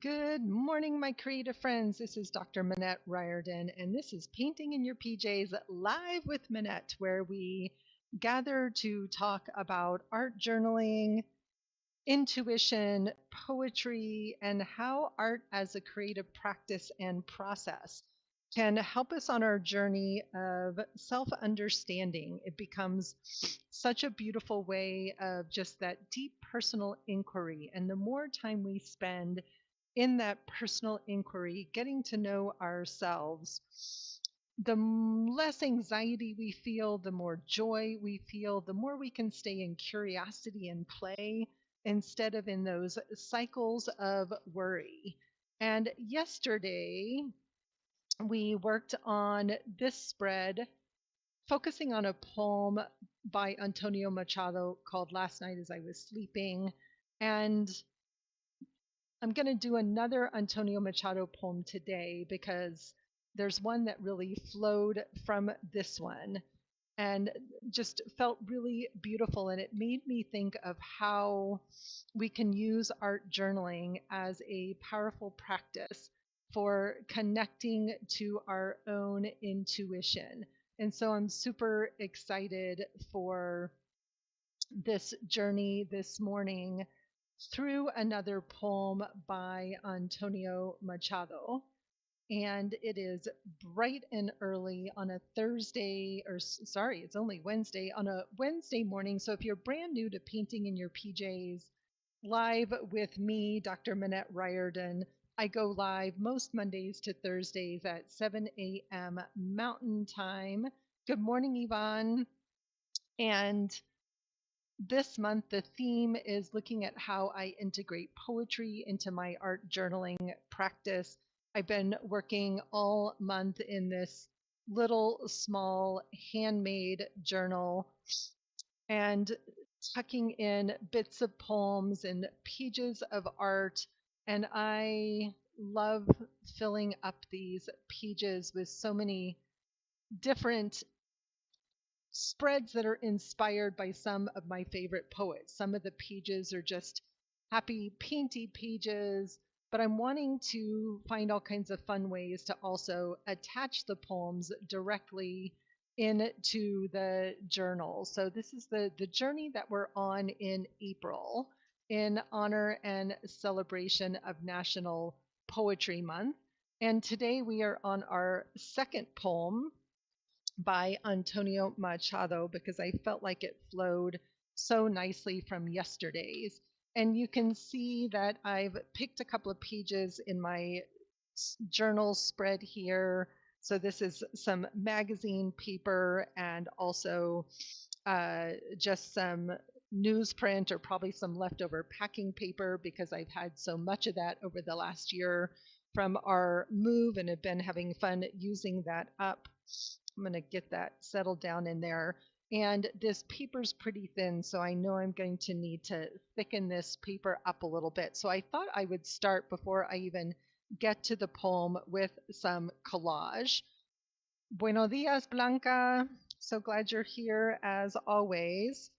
Good morning, my creative friends. This is Dr. Minette Riordan, and this is Painting in Your PJs live with Minette, where we gather to talk about art journaling, intuition, poetry, and how art as a creative practice and process can help us on our journey of self understanding. It becomes such a beautiful way of just that deep personal inquiry. And the more time we spend in that personal inquiry, getting to know ourselves, the less anxiety we feel, the more joy we feel, the more we can stay in curiosity and play instead of in those cycles of worry. And yesterday, we worked on this spread focusing on a poem by Antonio Machado called Last Night as I Was Sleeping. And I'm going to do another Antonio Machado poem today because there's one that really flowed from this one and just felt really beautiful. And it made me think of how we can use art journaling as a powerful practice for connecting to our own intuition. And so I'm super excited for this journey this morning through another poem by Antonio Machado. And it is bright and early on a Thursday, or sorry, it's only Wednesday, on a Wednesday morning. So if you're brand new to Painting in Your PJs, live with me, Dr. Minette Riordan, I go live most Mondays to Thursdays at 7 a.m. Mountain Time. Good morning, Yvonne. And this month, the theme is looking at how I integrate poetry into my art journaling practice. I've been working all month in this little small handmade journal and tucking in bits of poems and pages of art. And I love filling up these pages with so many different spreads that are inspired by some of my favorite poets. Some of the pages are just happy, painty pages, but I'm wanting to find all kinds of fun ways to also attach the poems directly into the journal. So this is the journey that we're on in April in honor and celebration of National Poetry Month. And today we are on our second poem by Antonio Machado because I felt like it flowed so nicely from yesterday's. And you can see that I've picked a couple of pages in my journal spread here. So this is some magazine paper and also just some newsprint or probably some leftover packing paper because I've had so much of that over the last year from our move and have been having fun using that up. I'm going to get that settled down in there. And this paper's pretty thin, so I know I'm going to need to thicken this paper up a little bit. So I thought I would start before I even get to the poem with some collage. Buenos dias, Blanca. So glad you're here as always.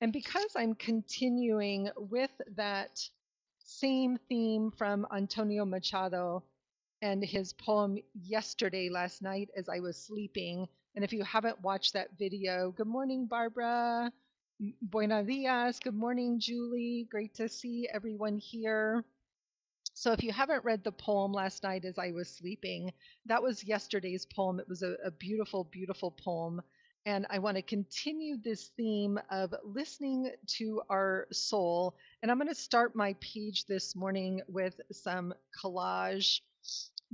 And because I'm continuing with that same theme from Antonio Machado and his poem Yesterday last night as I was sleeping, and if you haven't watched that video, good morning, Barbara. Buenos dias. Good morning, Julie. Great to see everyone here. So if you haven't read the poem Last Night as I Was Sleeping, that was yesterday's poem. It was a beautiful, beautiful poem. And I want to continue this theme of listening to our soul. And I'm going to start my page this morning with some collage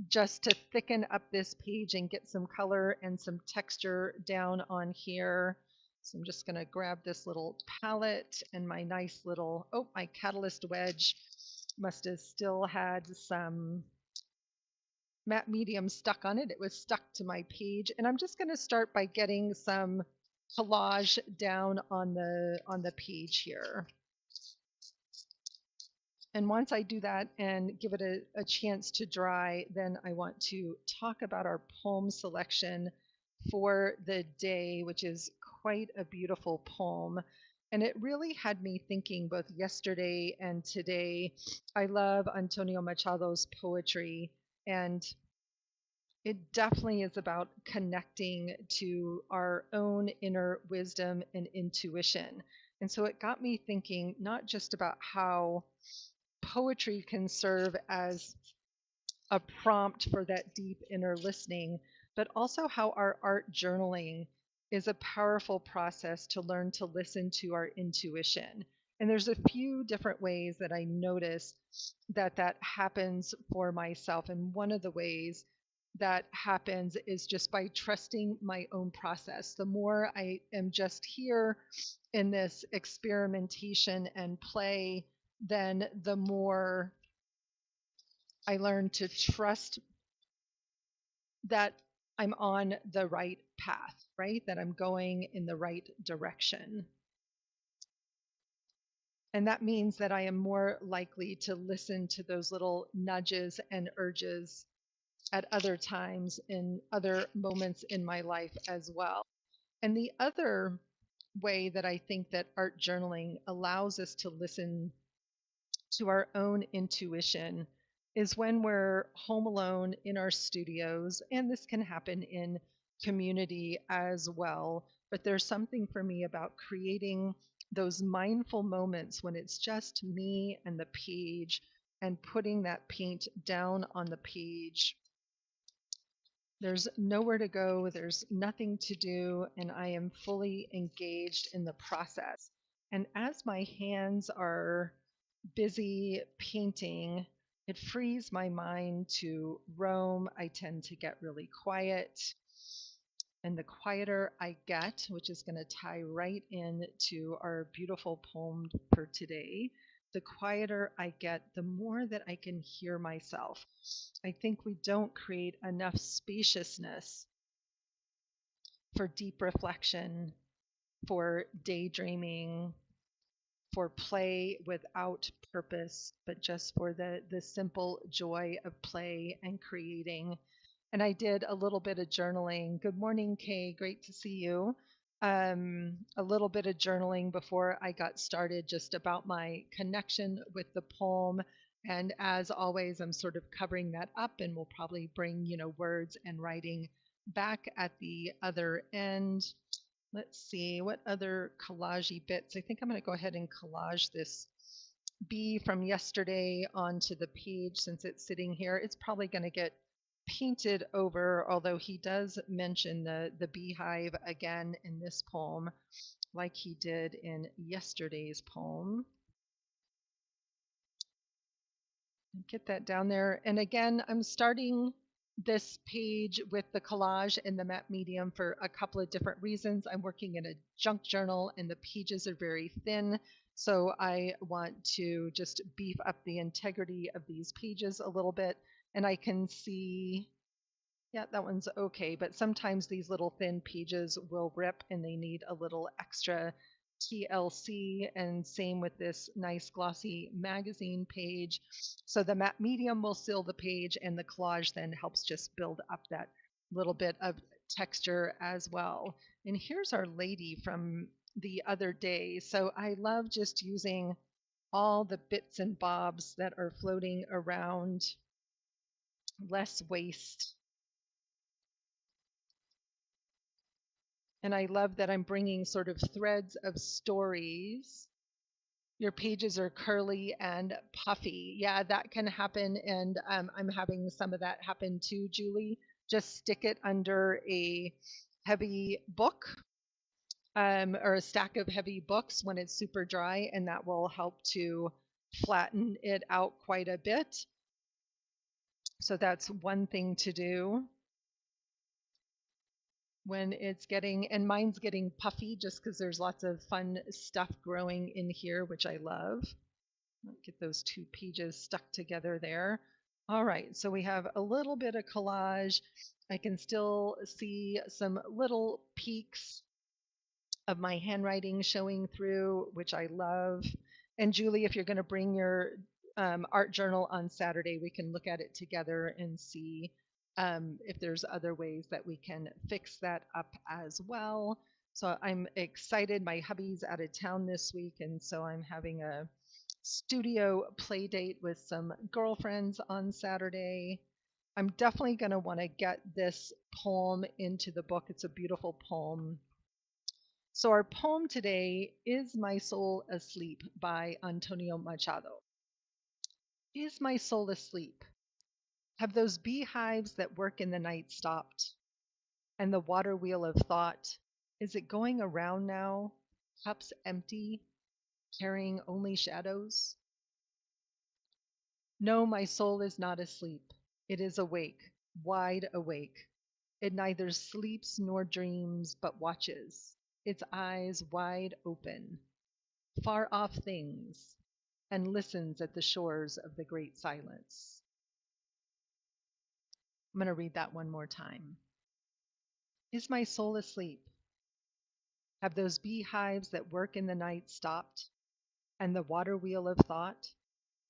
just to thicken up this page and get some color and some texture down on here. So I'm just going to grab this little palette and my nice little, oh, my catalyst wedge must have still had some matte medium stuck on it. It was stuck to my page. And I'm just going to start by getting some collage down on the page here. And once I do that and give it a chance to dry, then I want to talk about our poem selection for the day, which is quite a beautiful poem. And it really had me thinking both yesterday and today. I love Antonio Machado's poetry, and it definitely is about connecting to our own inner wisdom and intuition. And so it got me thinking not just about how poetry can serve as a prompt for that deep inner listening, but also how our art journaling is a powerful process to learn to listen to our intuition. And there's a few different ways that I notice that that happens for myself. And one of the ways that happens is just by trusting my own process. The more I am just here in this experimentation and play, then the more I learn to trust that I'm on the right path, right? That I'm going in the right direction. And that means that I am more likely to listen to those little nudges and urges at other times in other moments in my life as well. And the other way that I think that art journaling allows us to listen to our own intuition is when we're home alone in our studios, and this can happen in community as well. But there's something for me about creating those mindful moments when it's just me and the page and putting that paint down on the page. There's nowhere to go, there's nothing to do, and I am fully engaged in the process. And as my hands are busy painting, it frees my mind to roam. I tend to get really quiet. And the quieter I get, which is going to tie right in to our beautiful poem for today, the quieter I get, the more that I can hear myself. I think we don't create enough spaciousness for deep reflection, for daydreaming, for play without purpose, but just for the simple joy of play and creating. And I did a little bit of journaling. Good morning, Kay. Great to see you. A little bit of journaling before I got started, just about my connection with the poem. And as always, I'm sort of covering that up, and we'll probably bring, words and writing back at the other end. Let's see, what other collagey bits? I think I'm going to go ahead and collage this bee from yesterday onto the page since it's sitting here. It's probably going to get painted over, although he does mention the beehive again in this poem, like he did in yesterday's poem. Get that down there. And again, I'm starting this page with the collage in the matte medium for a couple of different reasons. I'm working in a junk journal and the pages are very thin. So I want to just beef up the integrity of these pages a little bit. And I can see, yeah, that one's okay. But sometimes these little thin pages will rip and they need a little extra TLC, and same with this nice glossy magazine page. So the matte medium will seal the page, and the collage then helps just build up that little bit of texture as well. And here's our lady from the other day. So I love just using all the bits and bobs that are floating around, less waste. And I love that I'm bringing sort of threads of stories. Your pages are curly and puffy. Yeah, that can happen. And I'm having some of that happen too, Julie. Just stick it under a heavy book, or a stack of heavy books when it's super dry, and that will help to flatten it out quite a bit. So that's one thing to do when it's getting, and mine's getting puffy just because there's lots of fun stuff growing in here, which I love. Get those two pages stuck together there. All right, so we have a little bit of collage. I can still see some little peaks of my handwriting showing through, which I love. And Julie, if you're going to bring your art journal on Saturday, we can look at it together and see if there's other ways that we can fix that up as well. So I'm excited. My hubby's out of town this week, and so I'm having a studio play date with some girlfriends on Saturday. I'm definitely going to want to get this poem into the book. It's a beautiful poem. So, our poem today is My Soul Asleep by Antonio Machado. Is my soul asleep? Have those beehives that work in the night stopped? And the water wheel of thought, is it going around now? Cups empty, carrying only shadows? No, my soul is not asleep. It is awake, wide awake. It neither sleeps nor dreams, but watches, its eyes wide open, far off things, and listens at the shores of the great silence. I'm going to read that one more time. Is my soul asleep? Have those beehives that work in the night stopped? And the water wheel of thought?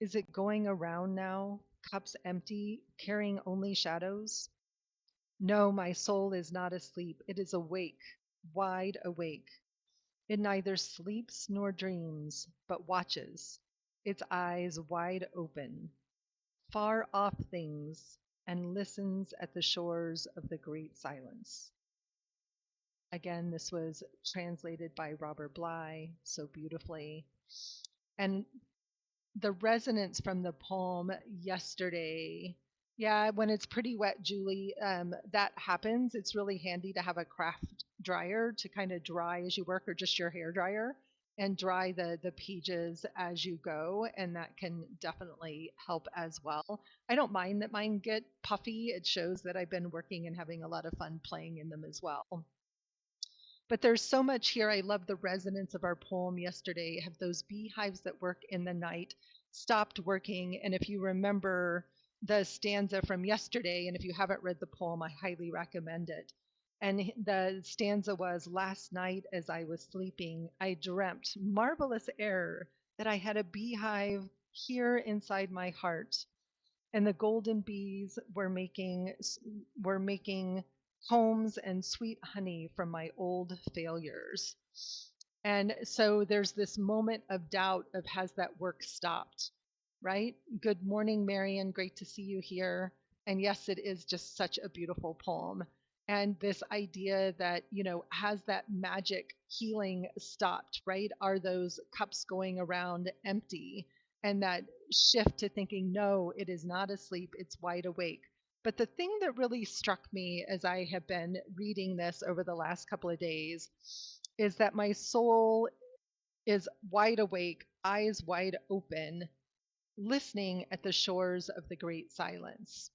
Is it going around now, cups empty, carrying only shadows? No, my soul is not asleep. It is awake, wide awake. It neither sleeps nor dreams, but watches, its eyes wide open, far off things, and listens at the shores of the great silence. Again, this was translated by Robert Bly so beautifully. And the resonance from the poem yesterday. Yeah, when it's pretty wet, Julie, that happens. It's really handy to have a craft dryer to kind of dry as you work, or just your hair dryer, and dry the pages as you go, and that can definitely help as well. I don't mind that mine get puffy. It shows that I've been working and having a lot of fun playing in them as well. But there's so much here. I love the resonance of our poem yesterday. Have those beehives that work in the night stopped working? And if you remember the stanza from yesterday, and if you haven't read the poem, I highly recommend it. And the stanza was, last night as I was sleeping, I dreamt, marvelous error, that I had a beehive here inside my heart, and the golden bees were making homes and sweet honey from my old failures. And so there's this moment of doubt of, has that work stopped? Right? Good morning, Marion. Great to see you here. And yes, it is just such a beautiful poem. And this idea that, has that magic healing stopped, right? Are those cups going around empty? And that shift to thinking, no, it is not asleep, it's wide awake. But the thing that really struck me as I have been reading this over the last couple of days is that my soul is wide awake, eyes wide open, listening at the shores of the great silence.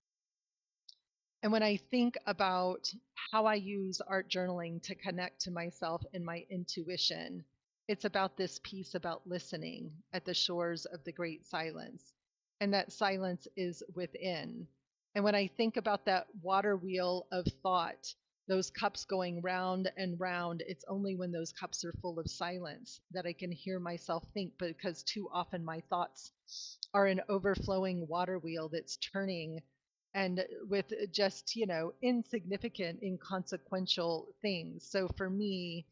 And when I think about how I use art journaling to connect to myself and my intuition, it's about this piece about listening at the shores of the great silence. And that silence is within. And when I think about that water wheel of thought, those cups going round and round, it's only when those cups are full of silence that I can hear myself think, because too often my thoughts are an overflowing water wheel that's turning, and with just, insignificant, inconsequential things. So for me,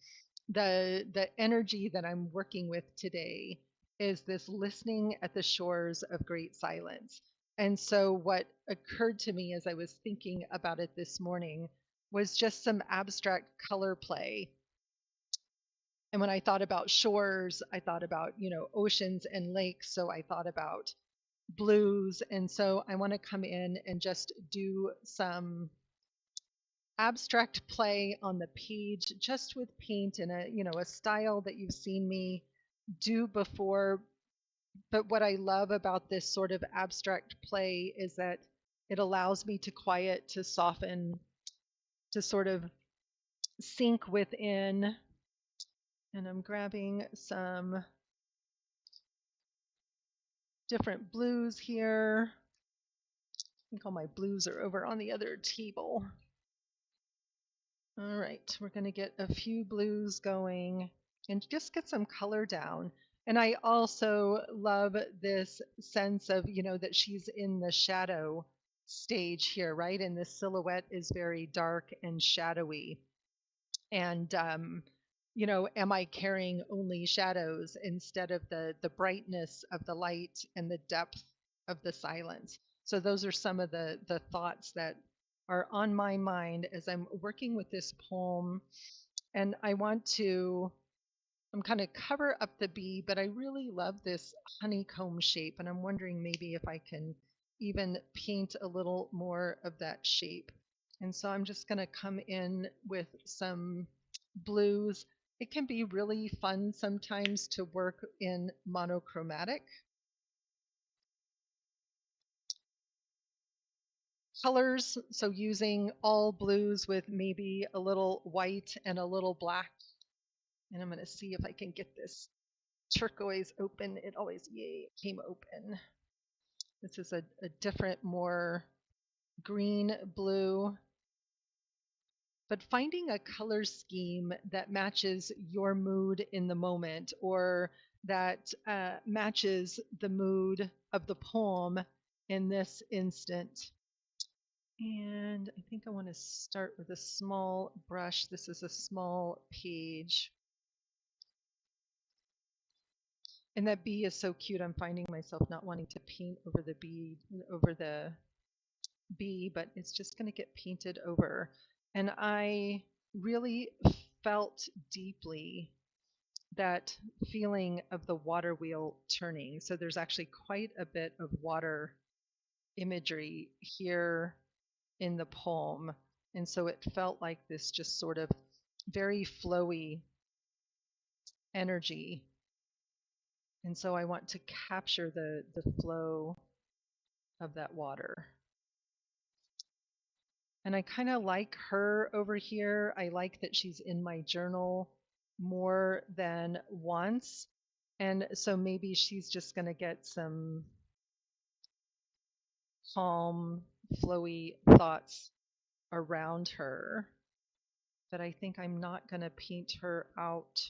the energy that I'm working with today is this listening at the shores of great silence. And so what occurred to me as I was thinking about it this morning was just some abstract color play. And when I thought about shores, I thought about, oceans and lakes. So I thought about blues. And so I want to come in and just do some abstract play on the page, just with paint in a style that you've seen me do before. But what I love about this sort of abstract play is that it allows me to quiet, to soften, to sort of sink within. And I'm grabbing some different blues here. I think all my blues are over on the other table. All right, we're going to get a few blues going and just get some color down. And I also love this sense of, that she's in the shadow stage here, right? And the silhouette is very dark and shadowy. And am I carrying only shadows instead of the brightness of the light and the depth of the silence? So those are some of the thoughts that are on my mind as I'm working with this poem. And I'm kind of cover up the bee, but I really love this honeycomb shape. And I'm wondering maybe if I can even paint a little more of that shape. And so I'm just going to come in with some blues. It can be really fun sometimes to work in monochromatic colors. So using all blues with maybe a little white and a little black. And I'm going to see if I can get this turquoise open. It always, yay, it came open. This is a different, more green blue, but finding a color scheme that matches your mood in the moment, or that matches the mood of the poem in this instant. And I think I want to start with a small brush. This is a small page. And that bee is so cute. I'm finding myself not wanting to paint over the bee, but it's just going to get painted over. And I really felt deeply that feeling of the water wheel turning. So there's actually quite a bit of water imagery here in the poem. And so it felt like this just sort of very flowy energy. And so I want to capture the flow of that water. And I kind of like her over here. I like that she's in my journal more than once. And so maybe she's just going to get some calm, flowy thoughts around her. But I think I'm not going to paint her out.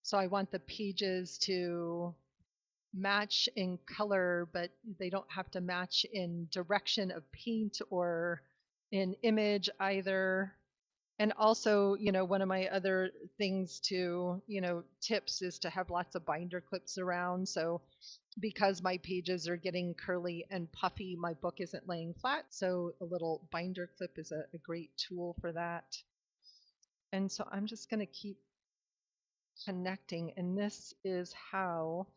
So I want the pages to match in color, but they don't have to match in direction of paint or in image either. And also, one of my other things to, tips is to have lots of binder clips around. So because my pages are getting curly and puffy, my book isn't laying flat. So a little binder clip is a great tool for that. And so I'm just going to keep connecting. And this is how,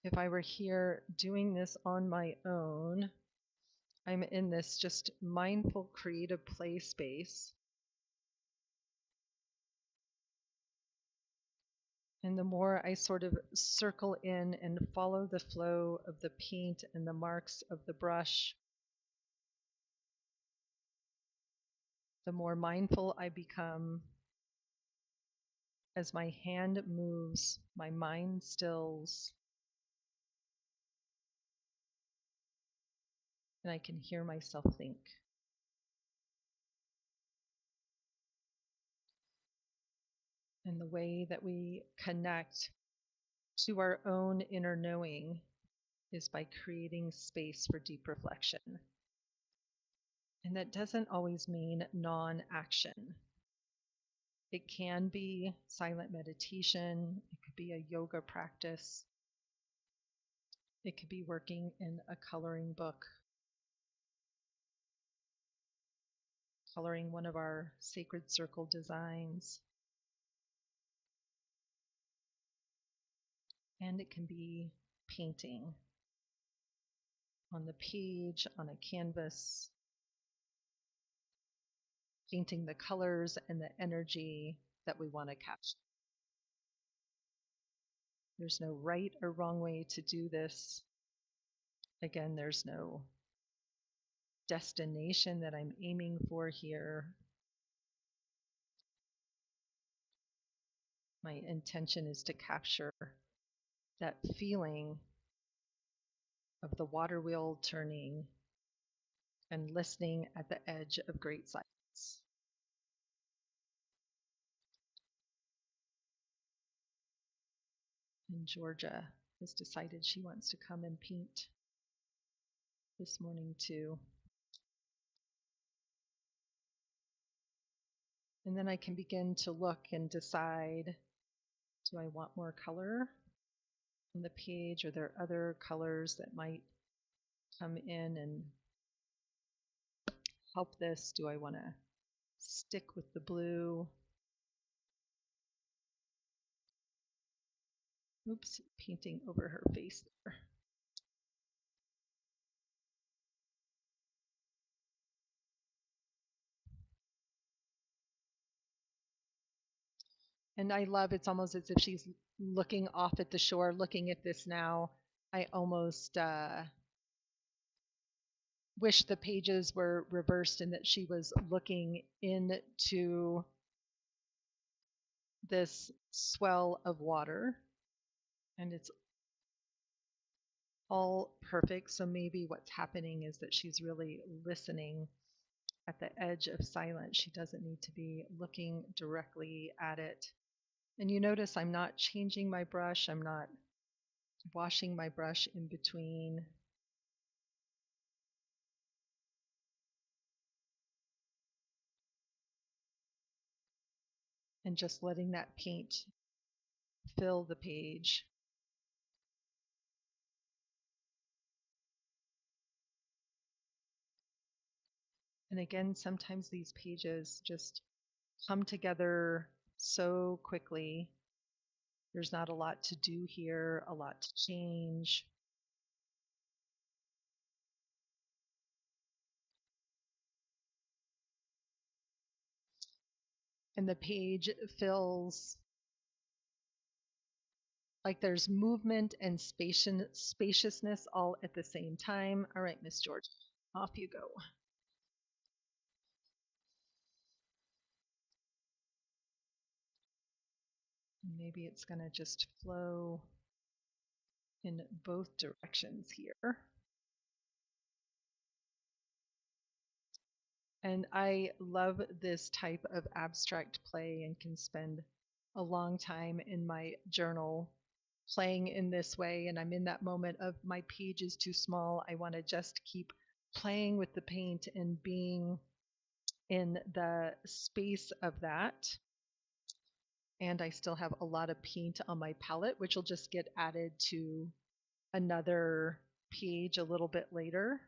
if I were here doing this on my own, I'm in this just mindful creative play space. And the more I sort of circle in and follow the flow of the paint and the marks of the brush, the more mindful I become. As my hand moves, my mind stills, and I can hear myself think. And the way that we connect to our own inner knowing is by creating space for deep reflection. And that doesn't always mean non-action. It can be silent meditation, it could be a yoga practice, it could be working in a coloring book, coloring one of our sacred circle designs. And it can be painting on the page, on a canvas, painting the colors and the energy that we want to capture. There's no right or wrong way to do this. Again, there's no destination that I'm aiming for here. My intention is to capture that feeling of the water wheel turning and listening at the edge of great silence. And Georgia has decided she wants to come and paint. this morning too. And then I can begin to look and decide, do I want more color on the page? Are there other colors that might come in and help this? Do I want to stick with the blue? Oops, painting over her face there. And I love, it's almost as if she's looking off at the shore, looking at this now. I almost wish the pages were reversed and that she was looking into this swell of water. And it's all perfect. So maybe what's happening is that she's really listening at the edge of silence. She doesn't need to be looking directly at it. And you notice I'm not changing my brush. I'm not washing my brush in between. And just letting that paint fill the page. And again, sometimes these pages just come together so quickly. There's not a lot to do here, a lot to change. And the page feels like there's movement and spaciousness all at the same time. All right, Miss George, off you go. Maybe it's going to just flow in both directions here. And I love this type of abstract play and can spend a long time in my journal playing in this way. And I'm in that moment of my page is too small. I want to just keep playing with the paint and being in the space of that. And I still have a lot of paint on my palette, which will just get added to another page a little bit later.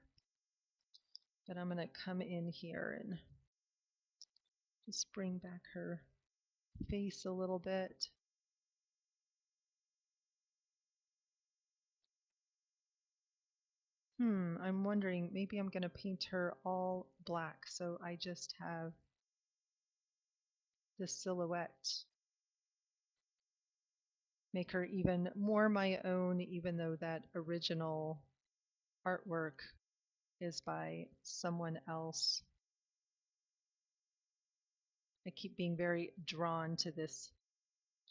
But I'm going to come in here and just bring back her face a little bit. I'm wondering, maybe I'm going to paint her all black, so I just have the silhouette. Make her even more my own, even though that original artwork is by someone else. I keep being very drawn to this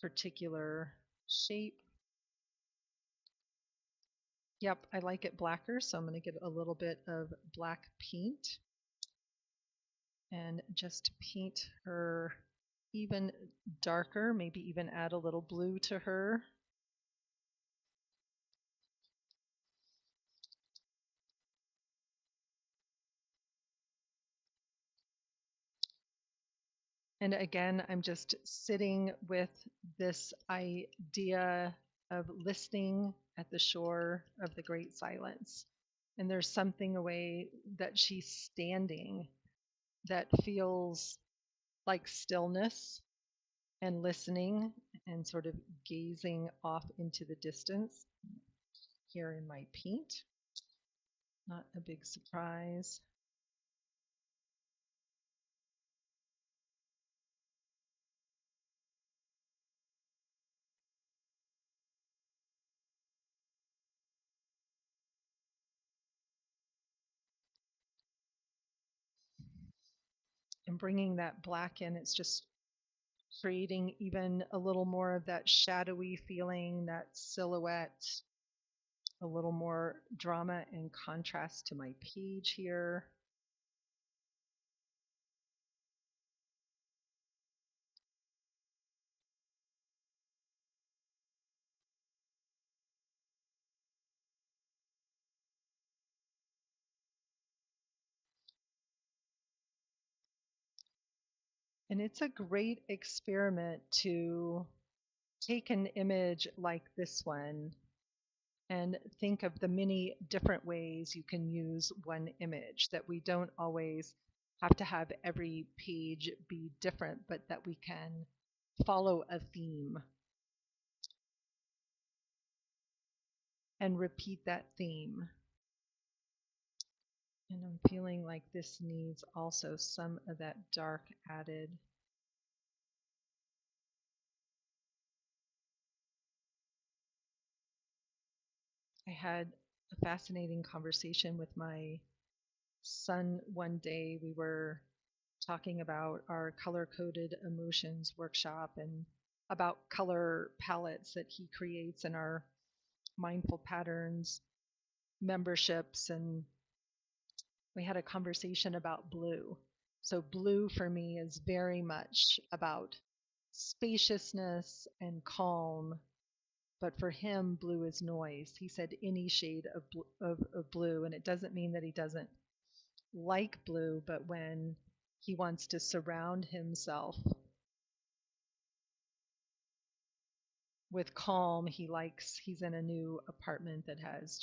particular shape. Yep, I like it blacker, so I'm going to get a little bit of black paint and just paint her even darker, maybe even add a little blue to her. And again, I'm just sitting with this idea of listening at the shore of the great silence. And there's something away that she's standing that feels like stillness and listening and sort of gazing off into the distance here in my paint. Not a big surprise. And bringing that black in, it's just creating even a little more of that shadowy feeling, that silhouette, a little more drama and contrast to my page here. And it's a great experiment to take an image like this one and think of the many different ways you can use one image, that we don't always have to have every page be different, but that we can follow a theme and repeat that theme. And I'm feeling like this needs also some of that dark added. I had a fascinating conversation with my son one day. We were talking about our color coded emotions workshop and about color palettes that he creates in our mindful patterns memberships. And we had a conversation about blue. So, blue for me is very much about spaciousness and calm. But for him, blue is noise. He said any shade of blue. And it doesn't mean that he doesn't like blue, but when he wants to surround himself with calm, he's in a new apartment that has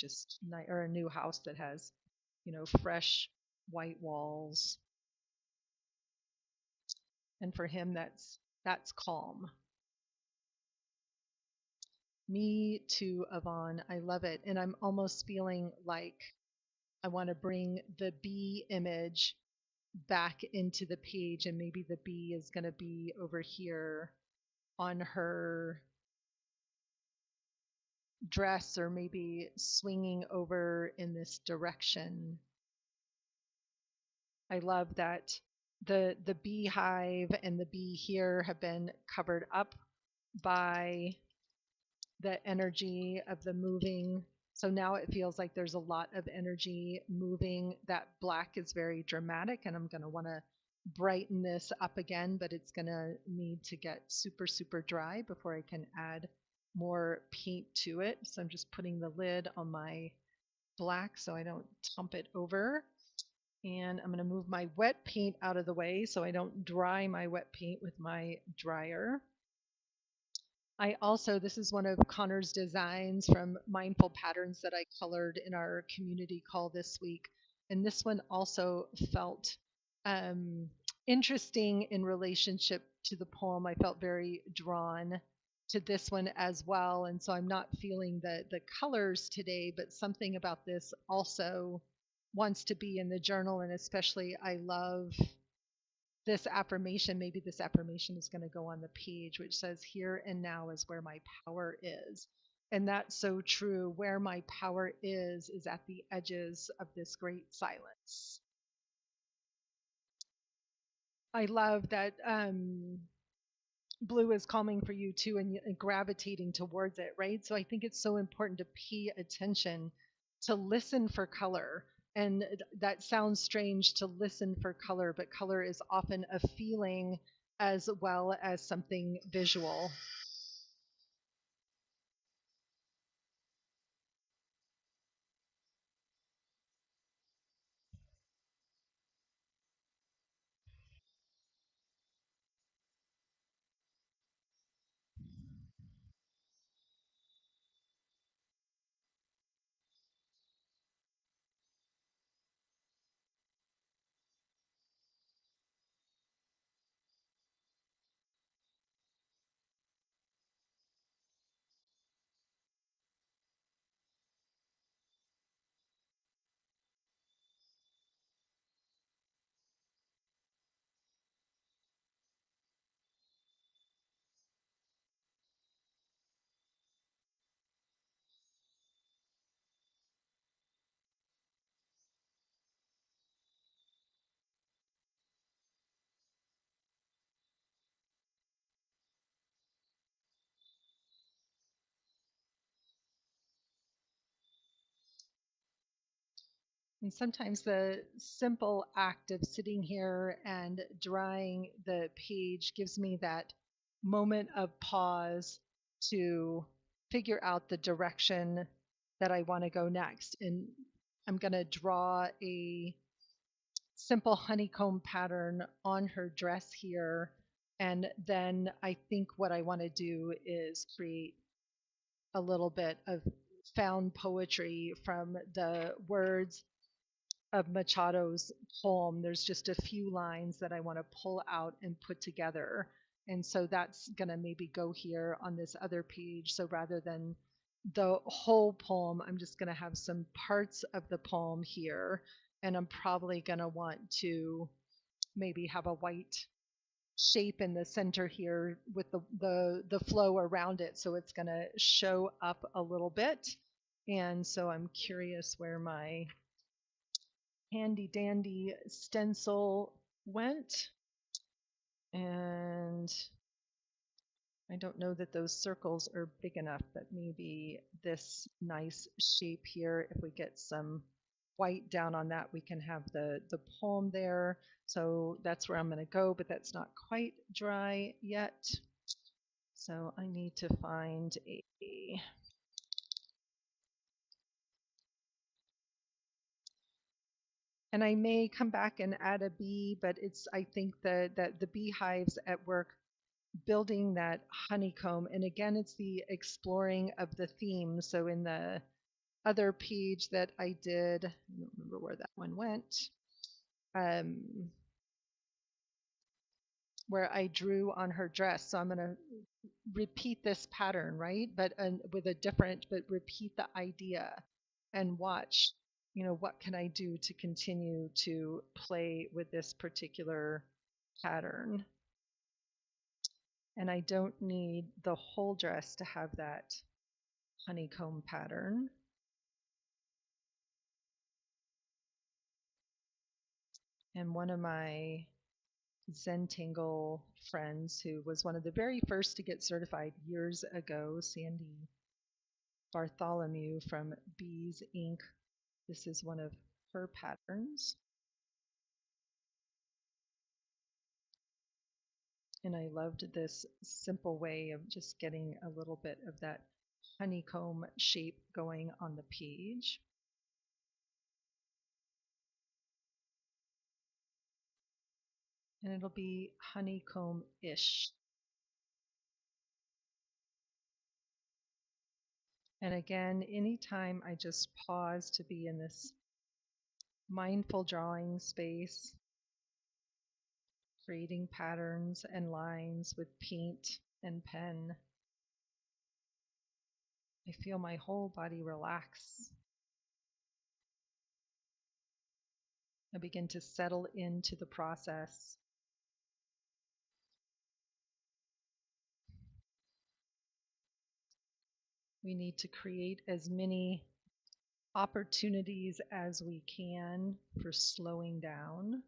or a new house that has, fresh white walls. And for him, that's calm. Me too, Yvonne. I love it. And I'm almost feeling like I want to bring the bee image back into the page, and maybe the bee is going to be over here on her dress, or maybe swinging over in this direction. I love that the beehive and the bee here have been covered up by the energy of the moving. So now it feels like there's a lot of energy moving. That black is very dramatic, and I'm going to want to brighten this up again, but it's going to need to get super, super dry before I can add more paint to it. So I'm just putting the lid on my black so I don't tump it over. And I'm going to move my wet paint out of the way so I don't dry my wet paint with my dryer. This is one of Connor's designs from Mindful Patterns that I colored in our community call this week. And this one also felt um, interesting in relationship to the poem. I felt very drawn to this one as well. And so I'm not feeling the colors today, but something about this also wants to be in the journal. And especially, I love this affirmation. Maybe this affirmation is going to go on the page, which says, "Here and now is where my power is." And that's so true. Where my power is at the edges of this great silence. I love that blue is calming for you too, and gravitating towards it, right? So I think it's so important to pay attention, to listen for color. And that sounds strange, to listen for color, but color is often a feeling as well as something visual. And sometimes the simple act of sitting here and drawing the page gives me that moment of pause to figure out the direction that I want to go next. And I'm going to draw a simple honeycomb pattern on her dress here. And then I think what I want to do is create a little bit of found poetry from the words of Machado's poem. There's just a few lines that I want to pull out and put together. And so that's going to maybe go here on this other page. So rather than the whole poem, I'm just going to have some parts of the poem here. And I'm probably going to want to maybe have a white shape in the center here with the flow around it, so it's going to show up a little bit. And so I'm curious where my handy dandy stencil went, and I don't know that those circles are big enough, but maybe this nice shape here, if we get some white down on that, we can have the poem there. So that's where I'm going to go, but that's not quite dry yet. So I need to find a, and I may come back and add a bee, but it's, I think that the beehives at work building that honeycomb. And again, it's the exploring of the theme. So in the other page that I did, I don't remember where that one went, um, where I drew on her dress. So I'm going to repeat this pattern, right? But with a different, but repeat the idea and watch, what can I do to continue to play with this particular pattern? And I don't need the whole dress to have that honeycomb pattern. And one of my Zentangle friends, who was one of the very first to get certified years ago, Sandy Bartholomew from Bees Inc. This is one of her patterns. And I loved this simple way of just getting a little bit of that honeycomb shape going on the page. And it'll be honeycomb-ish. And again, anytime I just pause to be in this mindful drawing space, creating patterns and lines with paint and pen, I feel my whole body relax. I begin to settle into the process. We need to create as many opportunities as we can for slowing down.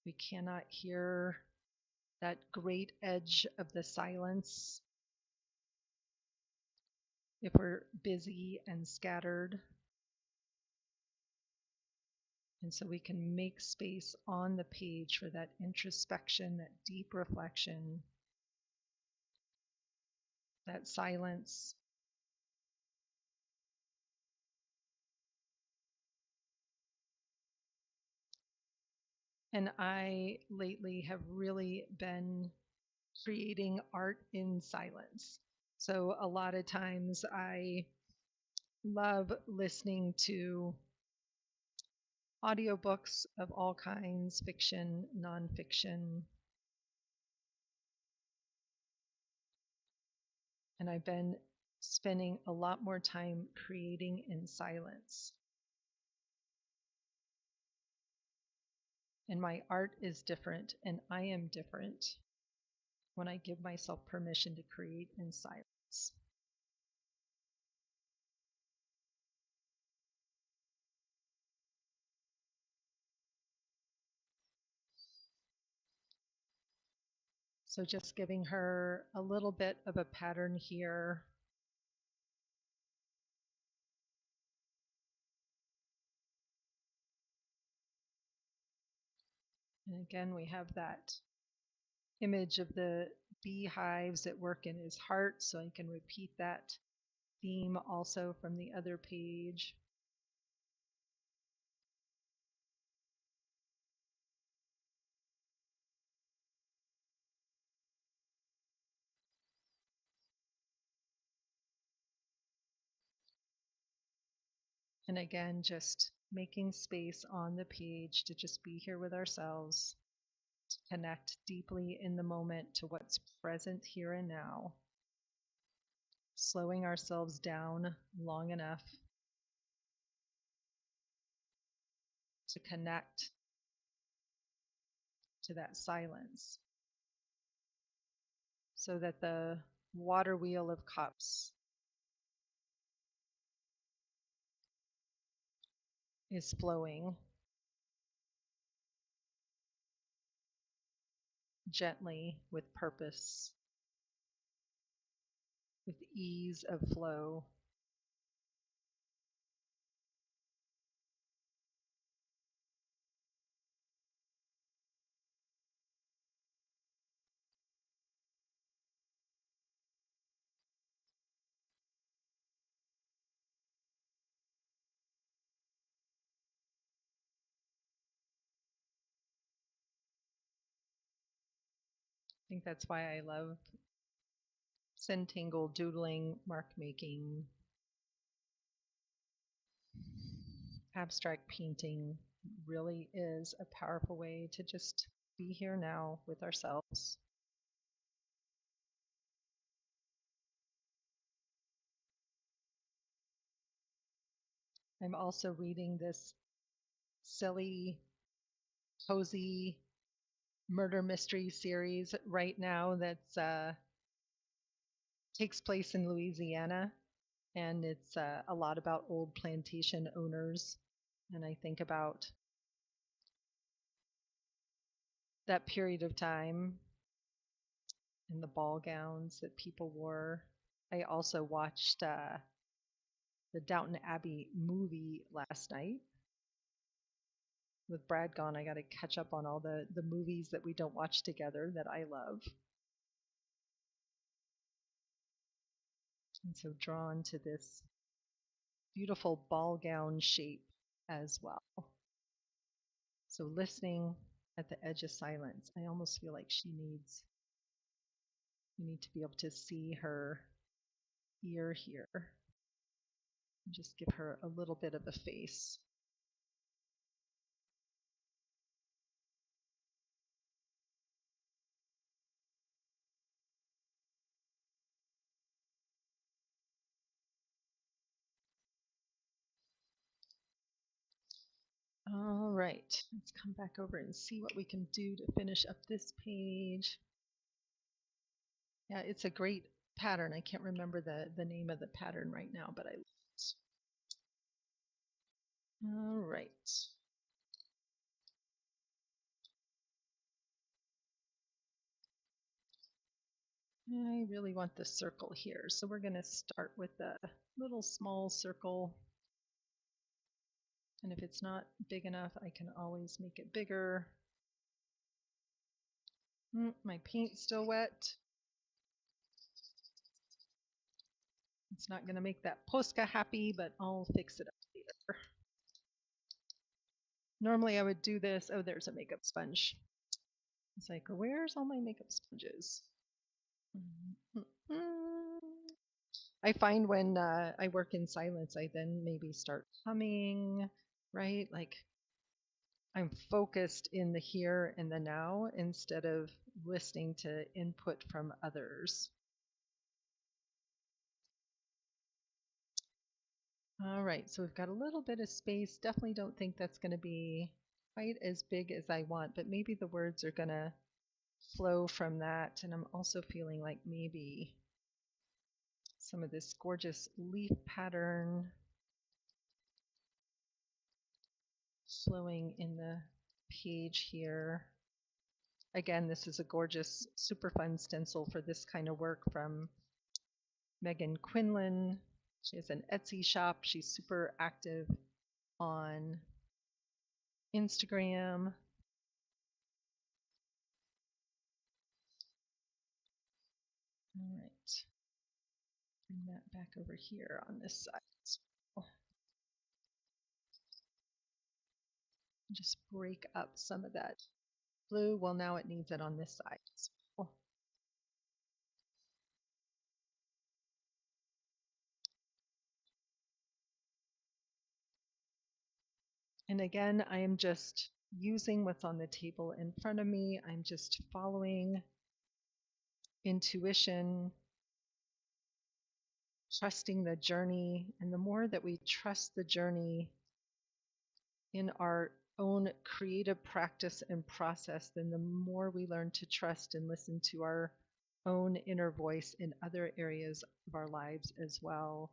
We cannot hear that great edge of the silence if we're busy and scattered. And so we can make space on the page for that introspection, that deep reflection, that silence. And I lately have really been creating art in silence. So a lot of times I love listening to audiobooks of all kinds, fiction, nonfiction. And I've been spending a lot more time creating in silence. And my art is different, and I am different when I give myself permission to create in silence. So just giving her a little bit of a pattern here. And again, we have that image of the beehives that work in his heart, so I can repeat that theme also from the other page. And again, just making space on the page to just be here with ourselves, to connect deeply in the moment to what's present here and now, slowing ourselves down long enough to connect to that silence so that the water wheel of cups is flowing gently with purpose, with ease of flow. I think that's why I love Centangle doodling, mark making, abstract painting. Really is a powerful way to just be here now with ourselves. I'm also reading this silly, cozy murder mystery series right now that's takes place in Louisiana, and it's a lot about old plantation owners. And I think about that period of time and the ball gowns that people wore. I also watched the Downton Abbey movie last night. With Brad gone, I got to catch up on all the movies that we don't watch together that I love. And so drawn to this beautiful ball gown shape as well. So listening at the edge of silence, I almost feel like you need to be able to see her ear here. And just give her a little bit of a face. All right, let's come back over and see what we can do to finish up this page. Yeah, it's a great pattern. I can't remember the name of the pattern right now, but I love it. All right. I really want the circle here, so we're going to start with a little small circle. And if it's not big enough, I can always make it bigger. My paint's still wet. It's not going to make that Posca happy, but I'll fix it up later. Normally I would do this. Oh, there's a makeup sponge. It's like, where's all my makeup sponges? I find when I work in silence, I then maybe start humming, right? Like I'm focused in the here and the now instead of listening to input from others. All right, so we've got a little bit of space. Definitely don't think that's going to be quite as big as I want, but maybe the words are going to flow from that. And I'm also feeling like maybe some of this gorgeous leaf pattern flowing in the page here. Again, this is a gorgeous, super fun stencil for this kind of work from Megan Quinlan. She has an Etsy shop. She's super active on Instagram. All right. Bring that back over here on this side as well. Just break up some of that blue. Well, now it needs it on this side as well. And again, I am just using what's on the table in front of me. I'm just following intuition, trusting the journey. And the more that we trust the journey in our own creative practice and process, then the more we learn to trust and listen to our own inner voice in other areas of our lives as well.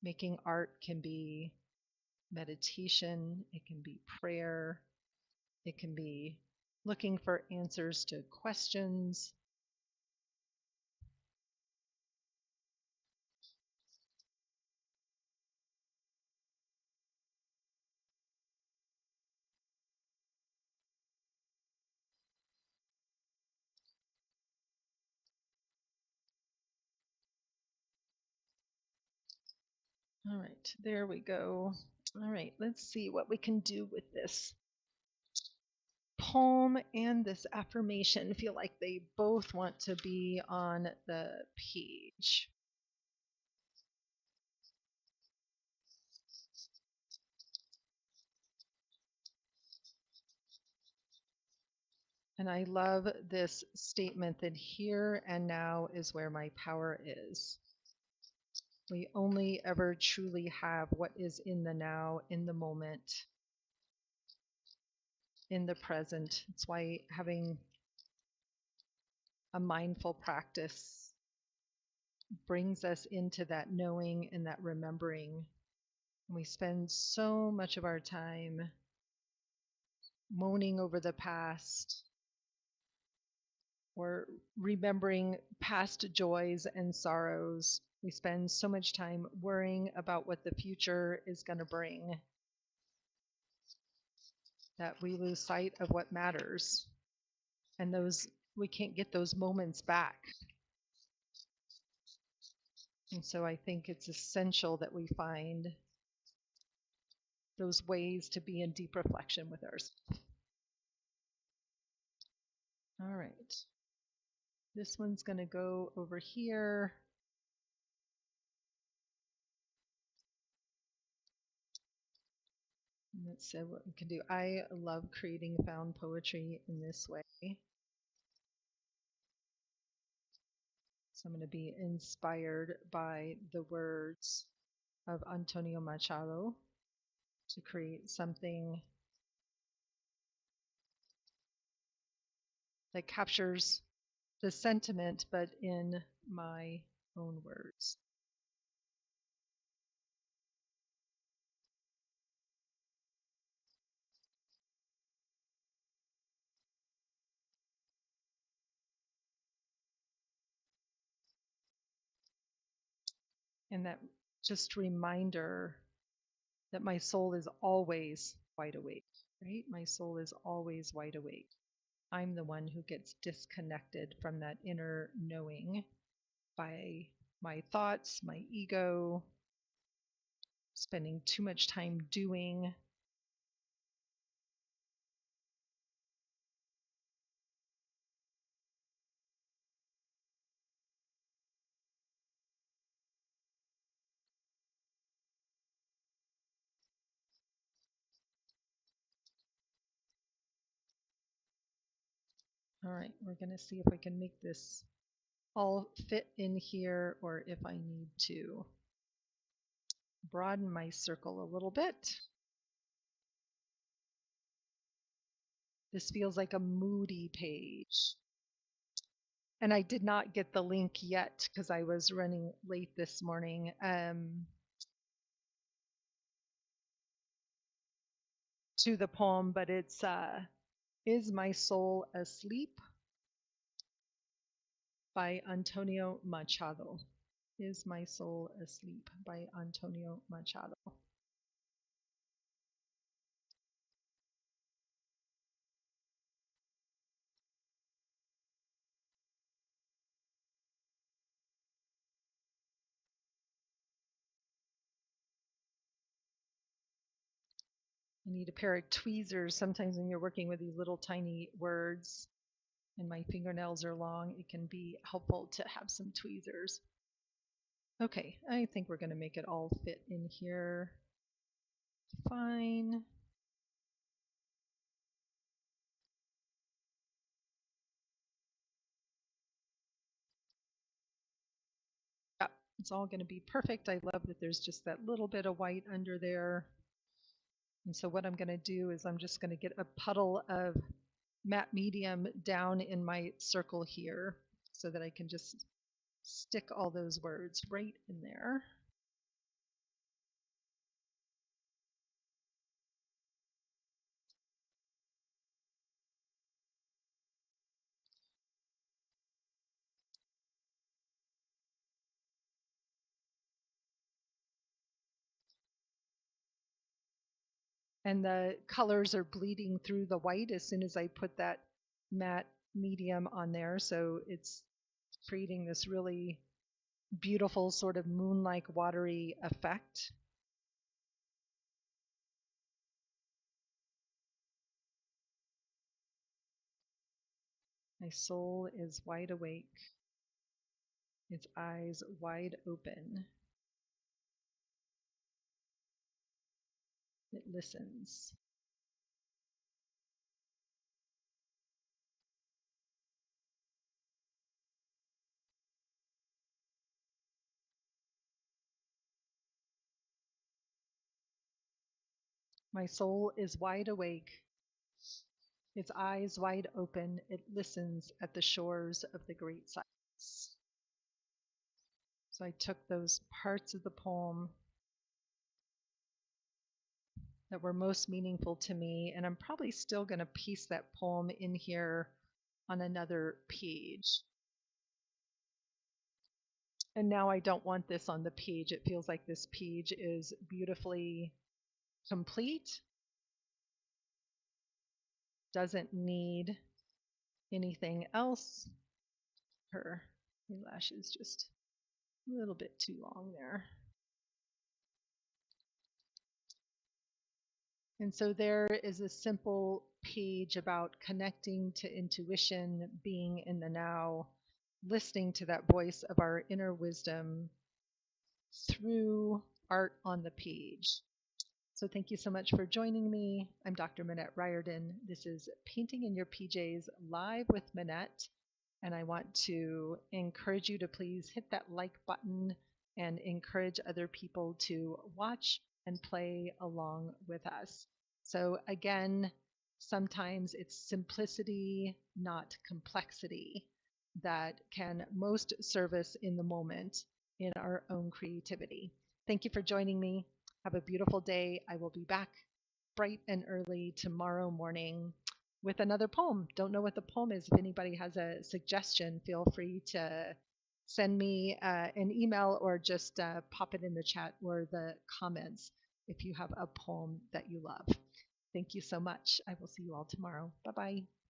Making art can be meditation, it can be prayer, it can be looking for answers to questions. All right, there we go. All right, let's see what we can do with this poem and this affirmation. Feel like they both want to be on the page. And I love this statement that here and now is where my power is. We only ever truly have what is in the now, in the moment, in the present. It's why having a mindful practice brings us into that knowing and that remembering. We spend so much of our time moaning over the past or remembering past joys and sorrows. We spend so much time worrying about what the future is going to bring that we lose sight of what matters. And those we can't get those moments back. And so I think it's essential that we find those ways to be in deep reflection with ourselves. All right. This one's going to go over here. And let's see what we can do. I love creating found poetry in this way. So I'm going to be inspired by the words of Antonio Machado to create something that captures the sentiment, but in my own words. And that just reminder that my soul is always wide awake, right? My soul is always wide awake. I'm the one who gets disconnected from that inner knowing by my thoughts, my ego, spending too much time doing. All right, we're going to see if I can make this all fit in here or if I need to broaden my circle a little bit. This feels like a moody page. And I did not get the link yet because I was running late this morning. To the poem, but it's Is My Soul Asleep by Antonio Machado. Is My Soul Asleep by Antonio Machado. I need a pair of tweezers. Sometimes when you're working with these little tiny words and my fingernails are long, it can be helpful to have some tweezers. Okay, I think we're going to make it all fit in here. fine. Yeah, it's all going to be perfect. I love that there's just that little bit of white under there. And so what I'm going to do is I'm just going to get a puddle of matte medium down in my circle here so that I can just stick all those words right in there. And the colors are bleeding through the white as soon as I put that matte medium on there. So it's creating this really beautiful sort of moon-like watery effect. My soul is wide awake, its eyes wide open. It listens. My soul is wide awake, its eyes wide open. It listens at the shores of the great silence. So I took those parts of the poem that were most meaningful to me, and I'm probably still going to piece that poem in here on another page. And now I don't want this on the page. It feels like this page is beautifully complete, doesn't need anything else. Her eyelashes just a little bit too long there. And so there is a simple page about connecting to intuition, being in the now, listening to that voice of our inner wisdom through art on the page. So thank you so much for joining me. I'm Dr. Minette Riordan. This is Painting in Your PJs live with Minette. And I want to encourage you to please hit that like button and encourage other people to watch and play along with us. So again, sometimes it's simplicity, not complexity, that can most serve us in the moment in our own creativity. Thank you for joining me. Have a beautiful day. I will be back bright and early tomorrow morning with another poem. Don't know what the poem is. If anybody has a suggestion, feel free to send me an email or just pop it in the chat or the comments if you have a poem that you love. Thank you so much. I will see you all tomorrow. Bye bye.